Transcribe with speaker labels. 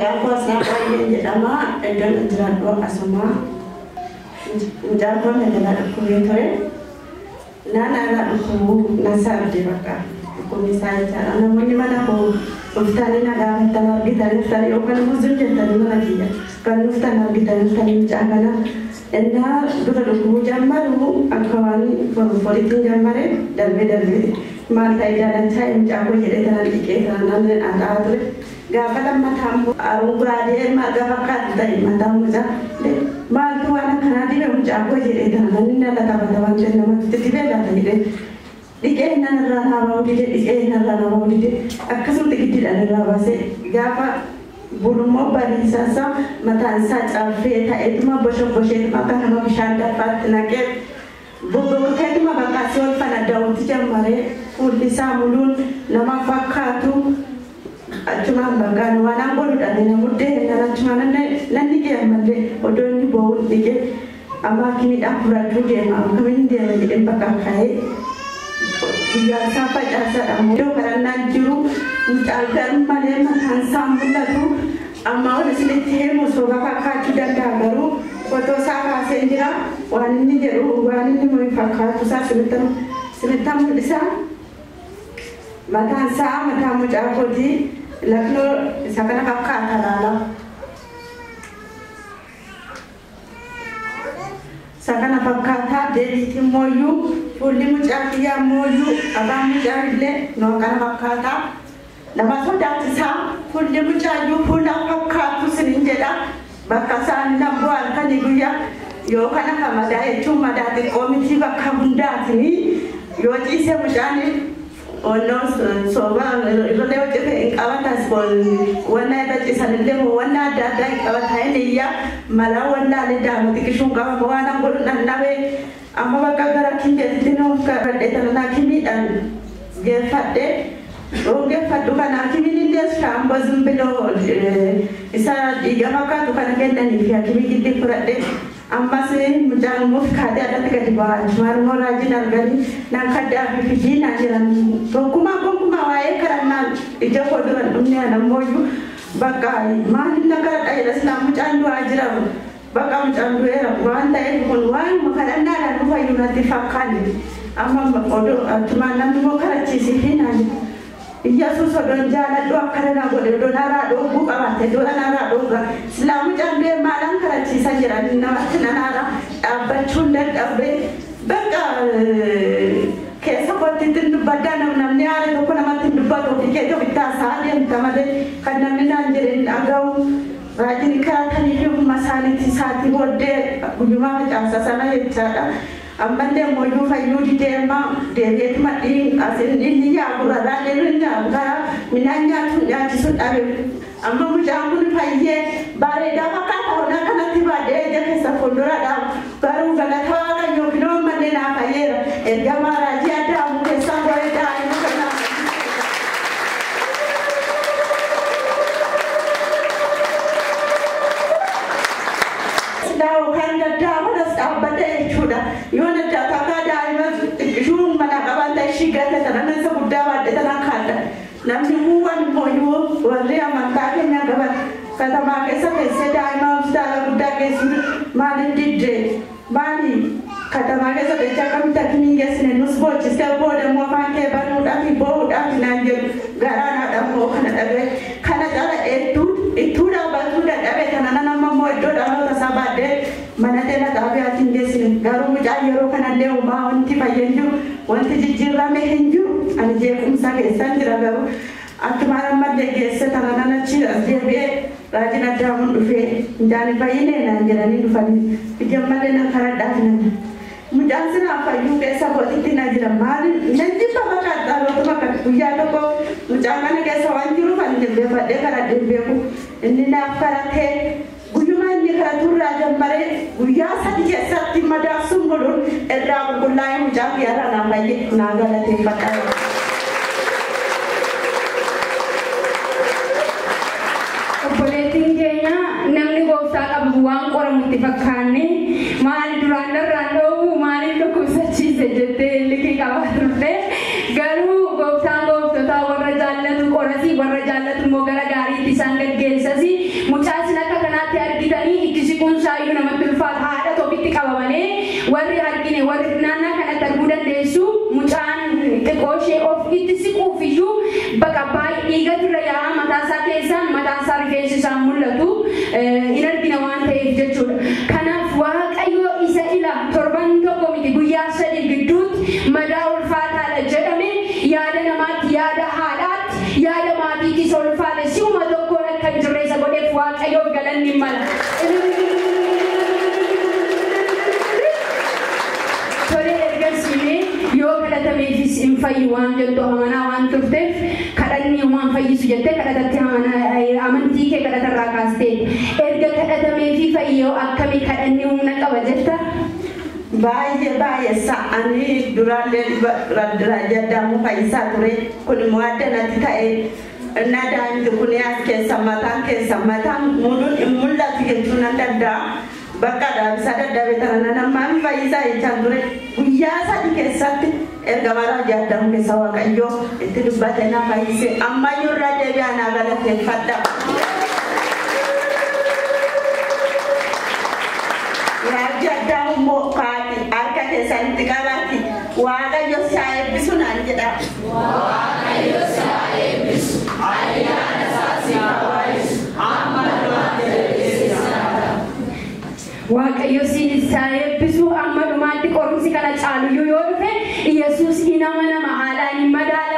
Speaker 1: maqaan koo Saaqayyee jedhama. Iddoon jiraadhu asuma. Mucaan koo na dhukkubee ture. Naannaa dhukkubuu na saabde bakka. Dhukkubni isaa jechaadha. Namoonni mana koo dhuftanii na gaafatan argitan yookaan buusuun jettanii mana kiyya. Kan dhuftan argitan mucaa kana. Enda dura dhukkubuu jammaru akka waan foriitiin jammare darbee maal ta'e jaalachaa mucaa koo jedhee tanaan dhiqee tanaan aadaa ture. Gaafa lammataan arungaadee maal gaafa akkaatu ta'e mataan mucaa maaltu waan akkanaa dhibe mucaa koo jedhee tanaan inni ala taphata waan ta'e namatti dhibee laata jedhee dhiqee narraa namaa dide akkasumatti giddiidhaan irraa baasee gaafa bulummoo bariisaasa mataan isaa caaffee ta'eetuma boshobosheetuma akka nama bishaan daffaatti naqee bobbokeetuma bakka asii ol fana daawwiti jammaree fuulli isaa muluun nama fakkaatu achumaan bakkaan waan aan godhudhaan na muddee nan achumaan nanni geemmallee odoo inni bo'uun dhiqee amma akkamiidhaan fudhachuu deema akkamiin deema jedheen bakka kaa'ee guyyaa isaa facaasadha iddoo kadhannaan jiru mucaan garuu malee mataan isaa mul'atu amma ol isinitti himu soba fakkaachuu danda'a garuu footoo isaa kaasee jira waan inni jedhu waan inni fakkaatu isaa sinitti mul'isa mataan isaa mataa mucaa kooti lafnoo isa kana fakkaata laala isa kana fakkaata deebiitiin mooyyuu fuulli mucaa kiyyaa mooyyuu abaan mucaa illee noo kana fakkaata nama sodaachisaa fuulli mucaayyuu fuula fakkaatu sinin jedha bakka isaan lamboo halkanii guyyaa yoo kana kan madaa jechuun madaa xiqqoo miti bakka hundaatini yoo ciise mucaan onnoo soba irralee hojjete hin qabatas wanna irra ciisanillee wanna adda addaa hin qabata inni iyyaa malaa wallaalee daamati qishuun qabama waan an godhu dhannabee amma bakka gara kinjeetti nuuf kadheetanaa kimiidhaan geeffadhe geeffadhu kanaa kimiin illee shaamboo zimbiloo isa dhiiga fakkaatu kana kennanii fi akimii giddi fudhadhe ammas mucaan muuf kaatee adatti gadi ba'aa marmoo raajiin arganii naan kaddaa fi fijiinaa jiran gonkumaa waa'ee karannaan ija koo duran dhumne anamooyyuu bakka maalin akka dhayira silaa mucaan du'aa jira bakka mucaan du'eera waan ta'eef kun waan kadhannaadhaan nu fayyuu natti fakkaanne amma odoo achumaan namni moo karachiisi hinaan Yesus odon jaaladhu akkana godhe odon haraa dhogguu qabaate dolan haraa dhogga silaa mucaan du'e maalaan karachiisa jiran namatti nanaara dhaabbachuun dadhabee bakka keessa kottiitti dubbaddaa namni haala tokko namatti dubbatu fi keessa bittaa isaa deemta malee kan namni naan jedheen dhaga'u raajini karatanii fi masaanitti isaatii booddee guyyumaa facaasa sana jechaadha. Ammallee mooyyuu fayyuu dideemaa deebi'eetuma asin inni yaabura raadheeru nyaabura midhaan nyaachisuun dhabe amma mucaan kun fayyee bareedaa fakkaata honaa kanatti baadhee ija keessa fuulduraadhaaf garuu galata waaqayyoo finoo mallee naa fayyeera ergamaa raajii addaa ammoo keessaa bareedaa inni kanaa. Sidaa'u kan gaddaa manas dhaabbatee jechuudha. Yoo nadda takkaa daa'ima ishuun mana qaban ta'e ishii gata tana nasa guddaa baadhee tana kaadha. Namni kuuwwan mooyyuu warri amantaa keenya qaban katamaa keessa keessee daa'ima hospitaala guddaa geessuun maaliin diddee maali katamaa keessa jecha akkamitti akkamii geessine nus boochisee booda immoo afaan kee banuudhaaf boo'uudhaaf naan jedhu garaanaadhaan moo kana dhabee kana cala ittuu dhaabbatuu dadhabee kana nama immoo iddoo dhaloota isaa baadhee mana teela xaabiyaatiin geessine garuu mucaan yeroo kanallee uumaa wanti fayyeen jiru wanti jijjiirame hin jiru ani jeequmsa keessan jira garuu akkumaan ammallee geesse tana nanachi as deebi'ee raajin addaamuun dhufee midhaan fayyine naan jedhanii dhufanii ijoollee na karadhaaf nama mucaan sinaaf fayyuu keessa bootitti na jira maaliin nan jibba bakka dhalootuma kan guyyaa tokko mucaan kana keessa waan jiruuf ani jilbeeffadhee karadheen beeku inni naaf karatee guyyuma inni karaturraa jammaree guyyaa sadi keessatti madaaksuun godhuun irraa qulqullaa'ee mucaa biyyaarraa naa fayyee naa galateeffadha.
Speaker 2: Obboleettiin keenya namni gooftaa qabu waan qoramutti fakkaanne maali duraan darraan dhoowwu maaliif dhukkubsachiise jettee liqii qabaa turte garuu gooftaan gooftotaa warra jaallatu qorasi warra jaallatu immoo gara gaariitti isaan gaggeessasi qabamane warri argine warri naannaa kanatti arguu dandeessu mucaan xiqqooshee of itti siquufiyyuu bakka baay'ee dhiigatirra yaa'a mataasaa keessaan mataasaa rifeensi isaan mul'atu hin argina waan ta'eef jechuudha. Kanaaf Waaqayyo isa ila torban tokko miti guyyaa 3 gidduutti madaa ulfaataadha jedhame yaada namaatti yaada haadhaatti yaada maatiitis ulfaate si'uma tokkoon akka hin jirre isa godheef Waaqayyoof galanni mala. Tole ergasii yoo kadhatameefis hin fayyu waan jettu amanaa waan turteef kadhanni waan fayyisu jettee kadhatatti amantii kee kadhatarraa kaastee erga kadhatameefi fayyoo akkamii kadhanni humna qaba jetta?
Speaker 1: Baay'ee sa'anii duraallee jedhamu fayyisaa ture kun immoo addanatti ta'e nadaanti kun as keessa mataan muluun hin mul'atu jechuun nan danda'a. Bakka dhaabisa dadhabee tanan ammaan fayyisaa jechaan ture guyyaa 3 keessatti erga maraa jaaddamu keessa Waaqayyoo itti dubbate na fayyise ammayyuu irraa deebi'aa na galateeffadha. Jaaddamu immoo kaati harka keessanitti qabaati Waaqayyo isaa eebbisu naan jedha. Waaqayyo isaa eebbisu ayyaana isaa si hawaayisu amma Waaqayyo siin isaa eebbisu amma dhumaatti qorumsi kana caaluyyuu yoo dhufe Yesuus inama nama haalaan hin madaalu.